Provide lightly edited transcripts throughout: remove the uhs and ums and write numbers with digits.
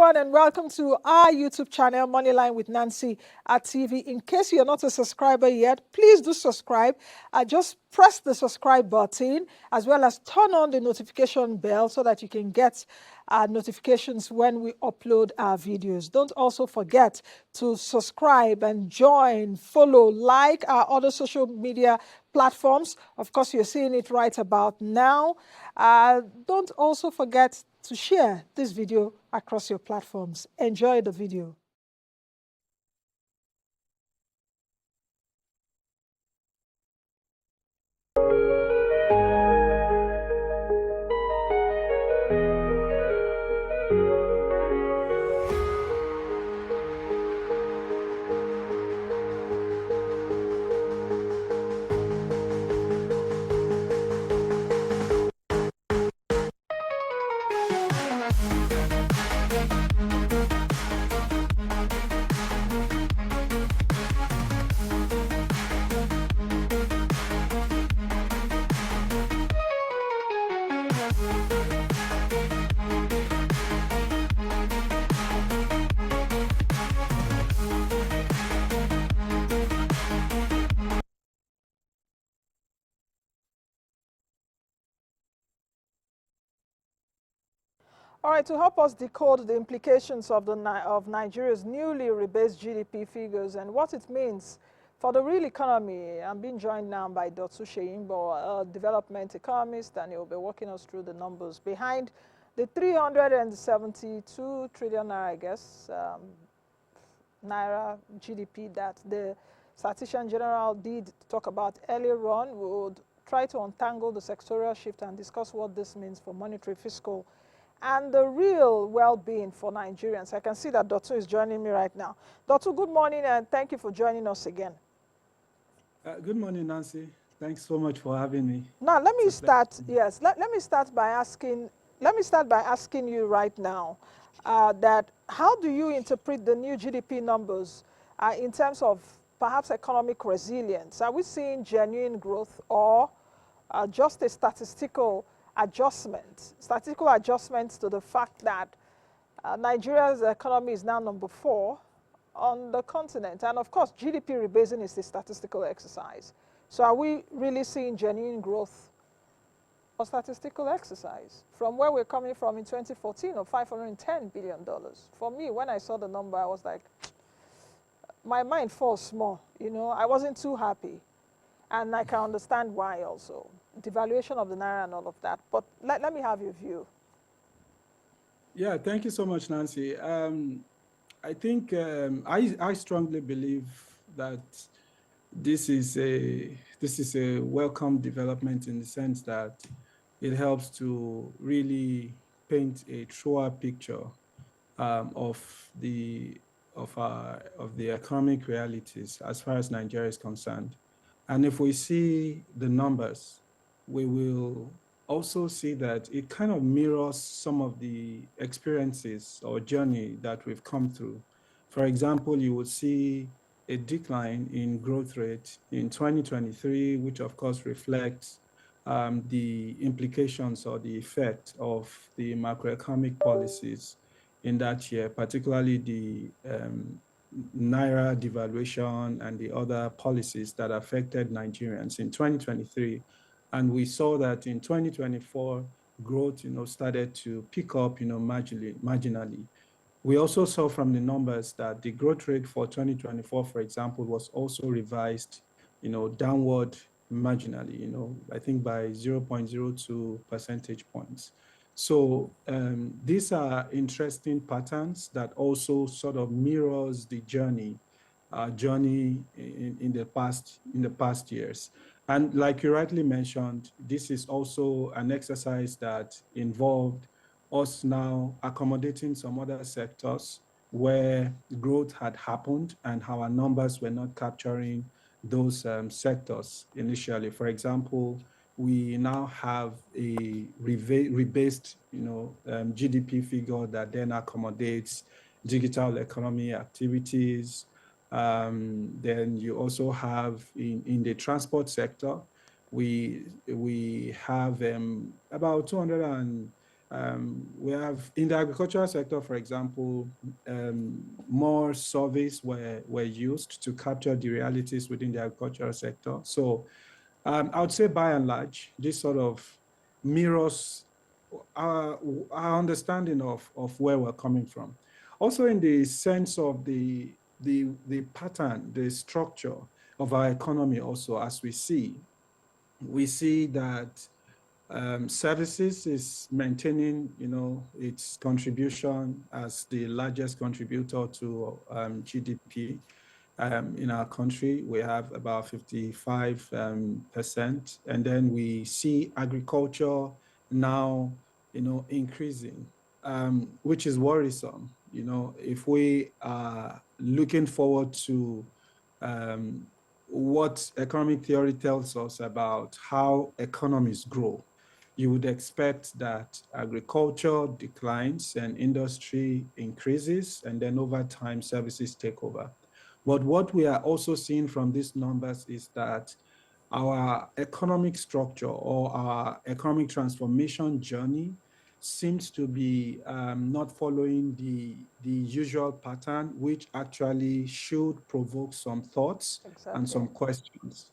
everyone, and welcome to our YouTube channel, Moneyline with Nancy at TV. In case you're not a subscriber yet, please do subscribe. Just press the subscribe button as well as turn on the notification bell so that you can get notifications when we upload our videos. Don't also forget to subscribe and join, follow, like our other social media platforms. Of course, you're seeing it right about now. Don't also forget to share this video across your platforms. Enjoy the video. All right, to help us decode the implications of Nigeria's newly rebased GDP figures and what it means for the real economy, I'm being joined now by Dotun Seyingbo, a development economist, and he'll be walking us through the numbers behind the 372 trillion naira, I guess, naira GDP that the Statistician General did talk about earlier on. We would try to untangle the sectorial shift and discuss what this means for monetary, fiscal, and the real well-being for Nigerians. I can see that Dotun is joining me right now. Dotun, good morning, and thank you for joining us again. Good morning, Nancy. Thanks so much for having me. Now, let me start. Yes, let me start by asking. Let me start by asking you right now that how do you interpret the new GDP numbers in terms of perhaps economic resilience? Are we seeing genuine growth or just a statistical adjustments to the fact that Nigeria's economy is now number 4 on the continent? And of course, GDP rebasing is a statistical exercise. So are we really seeing genuine growth or statistical exercise from where we're coming from in 2014 of $510 billion? For me, when I saw the number, I was like, my mind falls small. You know, I wasn't too happy. And I can understand why also. Devaluation of the naira and all of that. But let me have your view. Yeah, thank you so much, Nancy. I think I strongly believe that this is a welcome development in the sense that it helps to really paint a truer picture of the economic realities as far as Nigeria is concerned. And if we see the numbers, we will also see that it kind of mirrors some of the experiences or journey that we've come through. For example, you would see a decline in growth rate in 2023, which of course reflects the implications or the effect of the macroeconomic policies in that year, particularly the naira devaluation and the other policies that affected Nigerians in 2023. And we saw that in 2024, growth, started to pick up, marginally. We also saw from the numbers that the growth rate for 2024, for example, was also revised, downward marginally, I think by 0.02 percentage points. So these are interesting patterns that also sort of mirrors the journey in the past years. And like you rightly mentioned, this is also an exercise that involved us now accommodating some other sectors where growth had happened and our numbers were not capturing those sectors initially. For example, we now have a rebased, GDP figure that then accommodates digital economy activities. Then you also have in the transport sector, we have about We have in the agricultural sector, for example, more surveys were used to capture the realities within the agricultural sector. So I would say by and large, this sort of mirrors our, our understanding of where we're coming from. Also in the sense of the pattern, the structure of our economy also, as we see that services is maintaining, its contribution as the largest contributor to GDP in our country. We have about 55%, and then we see agriculture now, increasing, which is worrisome. If we are looking forward to um, what economic theory tells us about how economies grow, you would expect that agriculture declines and industry increases, and then over time, services take over. But what we are also seeing from these numbers is that our economic structure or our economic transformation journey seems to be not following the usual pattern, which actually should provoke some thoughts and Exactly. some questions.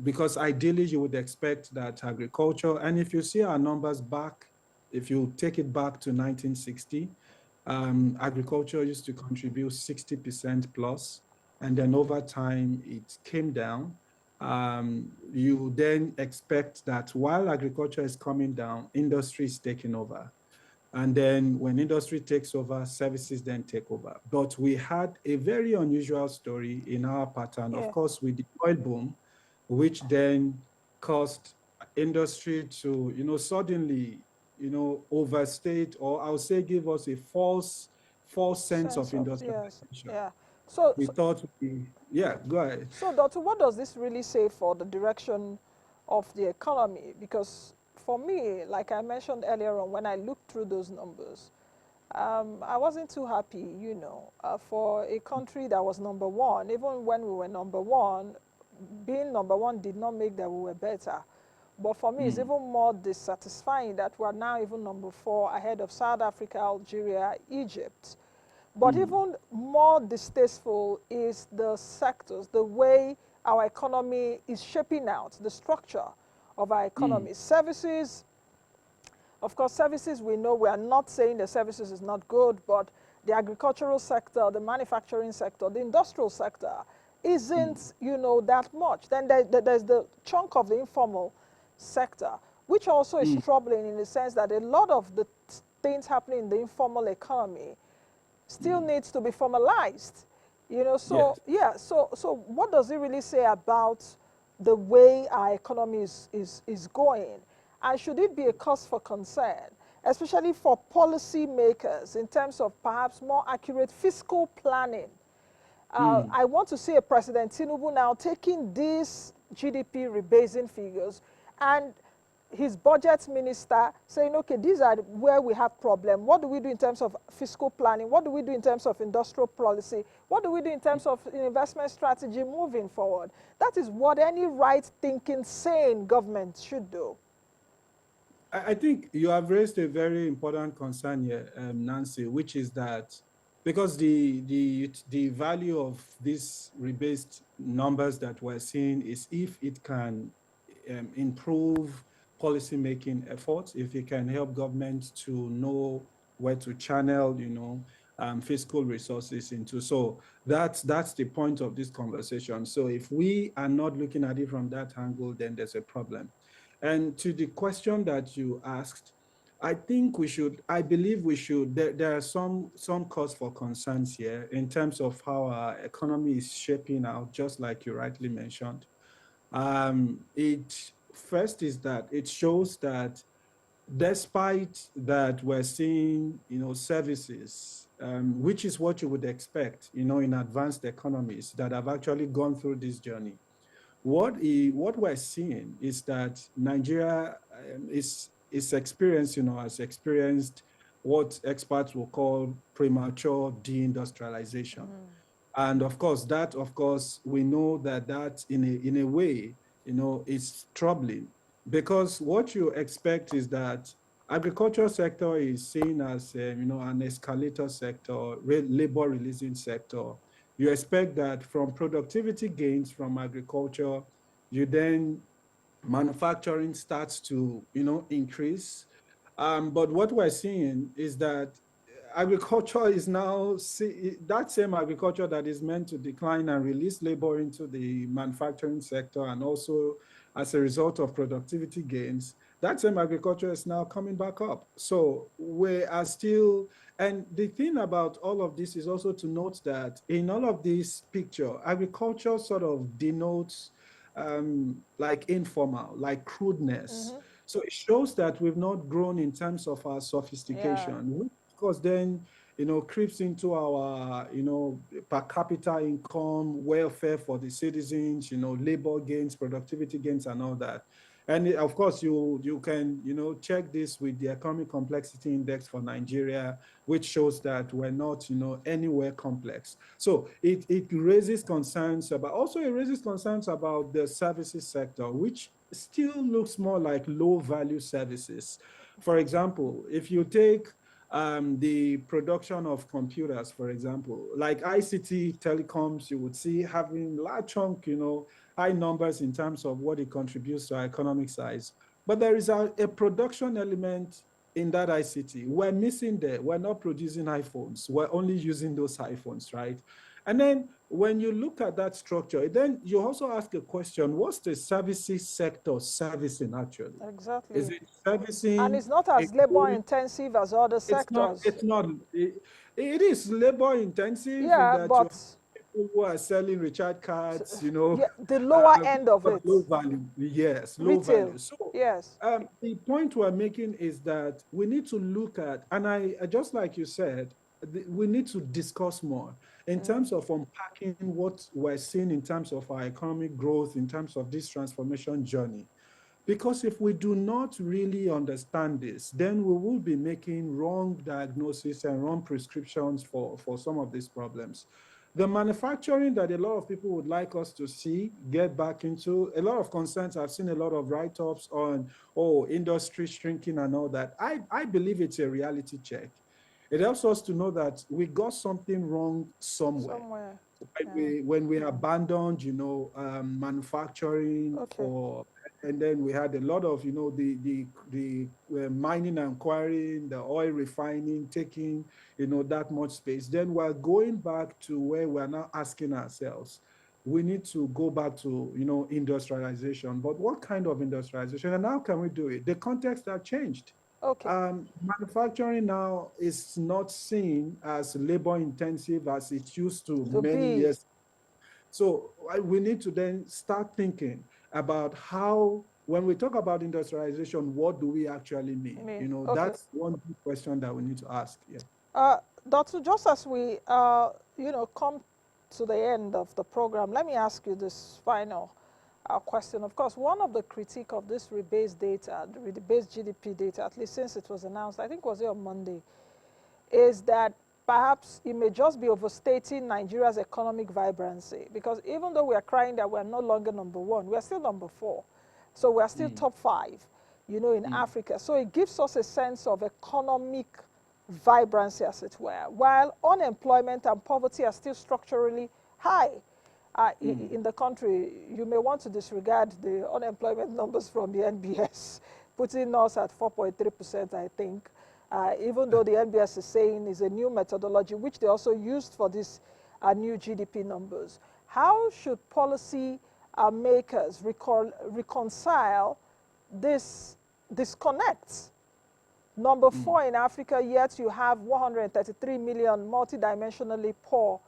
Because ideally, you would expect that agriculture, and if you see our numbers back, if you take it back to 1960, agriculture used to contribute 60% plus, and then over time it came down. You then expect that while agriculture is coming down, industry is taking over. And then when industry takes over, services then take over. But we had a very unusual story in our pattern, of Yeah. course, with the oil boom, which then caused industry to, suddenly, overstate, or I would say give us a false sense of Sense of, yes. industrialization. Yeah. So, We so thought yeah, go ahead. So, Doctor, what does this really say for the direction of the economy? Because for me, like I mentioned earlier on, when I looked through those numbers, I wasn't too happy, for a country that was number one. Even when we were number one, being number one did not make that we were better. But for me, it's Mm, even more dissatisfying that we're now even number four ahead of South Africa, Algeria, Egypt. But mm, even more distasteful is the sectors, the way our economy is shaping out, the structure of our mm, economy. Services, of course, services, we know we are not saying the services is not good, but the agricultural sector, the manufacturing sector, the industrial sector mm, isn't, that much. Then there's the chunk of the informal sector, which also is mm. troubling in the sense that a lot of the things happening in the informal economy still Mm. needs to be formalized. So Yes. yeah, so what does it really say about the way our economy is going? And should it be a cause for concern, especially for policymakers in terms of perhaps more accurate fiscal planning? Mm. I want to see a President Tinubu now taking these GDP rebasing figures and his budget minister saying, okay, these are where we have problem. What do we do in terms of fiscal planning? What do we do in terms of industrial policy? What do we do in terms of investment strategy moving forward? That is what any right-thinking, sane government should do. I think you have raised a very important concern here, Nancy, which is that because the value of these rebased numbers that we're seeing is if it can improve policymaking efforts, if it can help government to know where to channel, fiscal resources into. So that's the point of this conversation. So if we are not looking at it from that angle, then there's a problem. And to the question that you asked, I believe we should, there are some cause for concerns here in terms of how our economy is shaping out, just like you rightly mentioned. It first is that it shows that despite that we're seeing, services, which is what you would expect, in advanced economies that have actually gone through this journey. What we're seeing is that Nigeria is experienced, has experienced what experts will call premature deindustrialization. And of course, we know that in a way, is troubling because what you expect is that agricultural sector is seen as an escalator sector, labor releasing sector. You expect that from productivity gains from agriculture, you then manufacturing starts to increase. But what we're seeing is that agriculture is now that same agriculture that is meant to decline and release labor into the manufacturing sector, and also as a result of productivity gains, that same agriculture is now coming back up. So we are still, and the thing about all of this is also to note that in all of this picture, agriculture sort of denotes like informal, like crudeness. So it shows that we've not grown in terms of our Yeah. sophistication, which of course then, creeps into our, per capita income, welfare for the citizens, labor gains, productivity gains, and all that. And of course, you can, check this with the economic complexity index for Nigeria, which shows that we're not, anywhere complex. So it raises concerns about, also it raises concerns about the services sector, which still looks more like low value services. For example, if you take the production of computers, for example, like ICT telecoms, you would see having large chunk, high numbers in terms of what it contributes to our economic size. But there is a production element in that ICT. We're missing there. We're not producing iPhones. We're only using those iPhones, right? And then when you look at that structure, then you also ask a question, what's the services sector servicing actually? Is Exactly. it And servicing it's not a as labor growing? intensive as other sectors. It is labor intensive in Yeah, that you but have people who are selling recharge cards, yeah, the lower end of but it, low value. Yes, low retail. value. So Yes. the point we're making is that we need to look at, and just like you said, we need to discuss more in terms of unpacking what we're seeing in terms of our economic growth, in terms of this transformation journey. Because if we do not really understand this, then we will be making wrong diagnosis and wrong prescriptions for some of these problems. The manufacturing that a lot of people would like us to see get back into, a lot of concerns. I've seen a lot of write-ups on, oh, industry shrinking and all that. I believe it's a reality check. It helps us to know that we got something wrong somewhere Somewhere. when Yeah. we abandoned, manufacturing Okay. for, and then we had a lot of, the mining and quarrying, the oil refining, taking, that much space. Then we're going back to where we're now asking ourselves, we need to go back to, industrialization. But what kind of industrialization, and how can we do it? The context has changed. Okay. Manufacturing now is not seen as labor intensive as it used to To many be years. So we need to then start thinking about how, when we talk about industrialization, what do we actually mean? me. Okay. That's one big question that we need to ask. Yeah. Doctor, just as we, come to the end of the program, let me ask you this final question. Of course, one of the critique of this rebased data, the rebased GDP data, at least since it was announced, I think was it on Monday, is that perhaps it may just be overstating Nigeria's economic vibrancy. Because even though we are crying that we are no longer number one, we are still number four. So we are still top five, in Africa. So it gives us a sense of economic vibrancy, as it were, while unemployment and poverty are still structurally high in the country. You may want to disregard the unemployment numbers from the NBS, putting us at 4.3%, I think, even though the NBS is saying is a new methodology, which they also used for these new GDP numbers. How should policy makers reconcile this disconnect? Number four in Africa, yet you have 133 million multidimensionally poor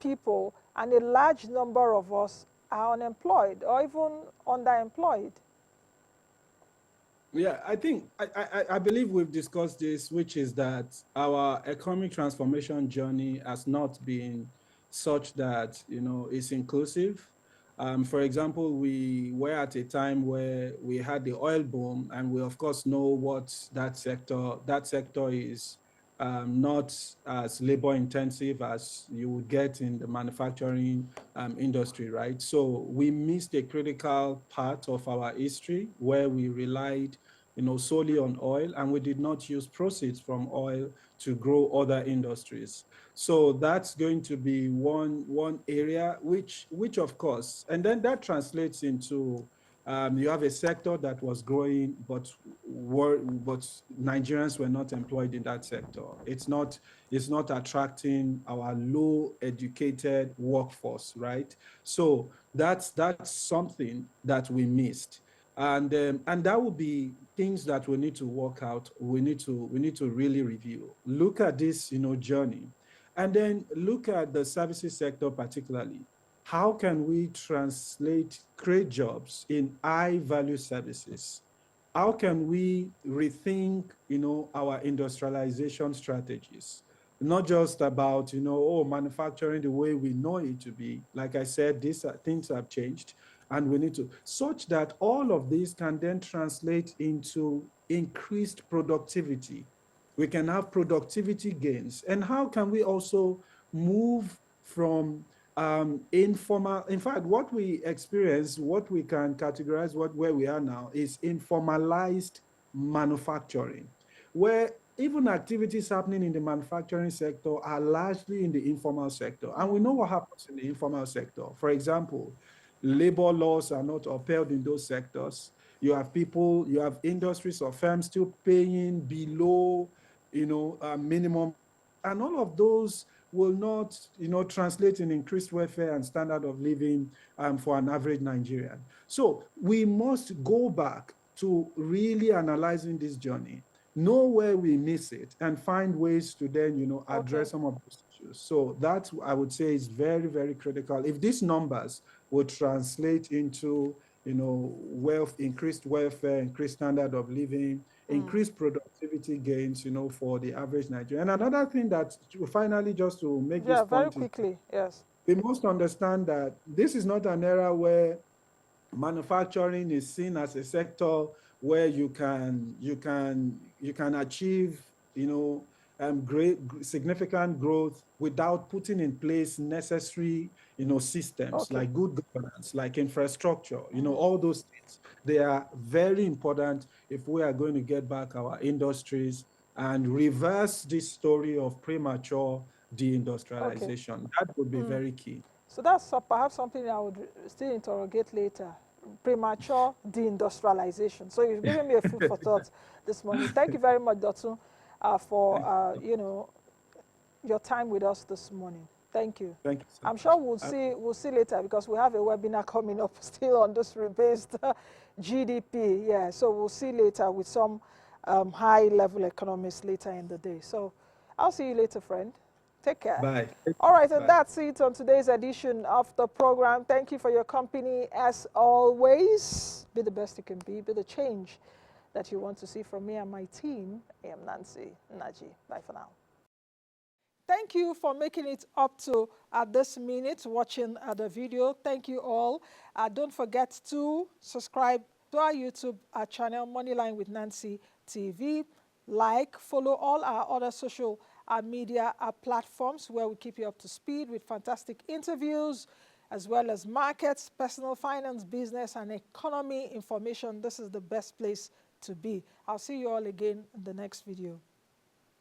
people, and a large number of us are unemployed or even underemployed. Yeah, I think I believe we've discussed this, which is that our economic transformation journey has not been such that it's inclusive. For example, we were at a time where we had the oil boom, and we of course know what that sector is not as labor intensive as you would get in the manufacturing industry, right? So we missed a critical part of our history where we relied solely on oil, and we did not use proceeds from oil to grow other industries. So that's going to be one area which of course, and then that translates into you have a sector that was growing, but Nigerians were not employed in that sector. It's not attracting our low educated workforce, right? So that's something that we missed, and that would be things that we need to work out. We need to really review, look at this journey, and then look at the services sector particularly. How can we create jobs in high value services? How can we rethink our industrialization strategies? Not just about manufacturing the way we know it to be. Like I said, these things have changed, and we need to, such that all of these can then translate into increased productivity. We can have productivity gains. And how can we also move from informal, in fact, what we experience, what we can categorize, where we are now is informalized manufacturing, where even activities happening in the manufacturing sector are largely in the informal sector. And we know what happens in the informal sector. For example, labor laws are not upheld in those sectors. You have industries or firms still paying below, minimum, and all of those will not, translate in increased welfare and standard of living for an average Nigerian. So we must go back to really analyzing this journey, know where we miss it, and find ways to then, address some of those issues. So that, I would say, is very, very critical. If these numbers would translate into, wealth, increased welfare, increased standard of living, increased productivity gains, for the average Nigerian. And another thing that, finally, just to make this Yeah, very point, is quickly. Yes. we must understand that this is not an era where manufacturing is seen as a sector where you can achieve great significant growth without putting in place necessary systems Okay. like good governance, like infrastructure, all those things. They are very important if we are going to get back our industries and reverse this story of premature Okay. deindustrialization. That would be very key. So that's perhaps something I would still interrogate later. Premature deindustrialization. So you've given me a food for thought this morning. Thank you very much, Dotun, for Thank your time with us this morning. Thank you. thank you so I'm sure much. we'll see later, because we have a webinar coming up still on this rebased GDP. Yeah, so we'll see later with some high-level economists later in the day. So I'll see you later, friend. Take care. Bye. All right, and Bye. that's it on today's edition of the program. Thank you for your company as always. Be the best you can be the change that you want to see from me and my team. I am Nancy Nnaji. Bye for now. Thank you for making it up to this minute watching the video. Thank you all. Don't forget to subscribe to our YouTube channel, Moneyline with Nancy TV. Like, follow all our other social media platforms, where we keep you up to speed with fantastic interviews, as well as markets, personal finance, business, and economy information. This is the best place to be. I'll see you all again in the next video.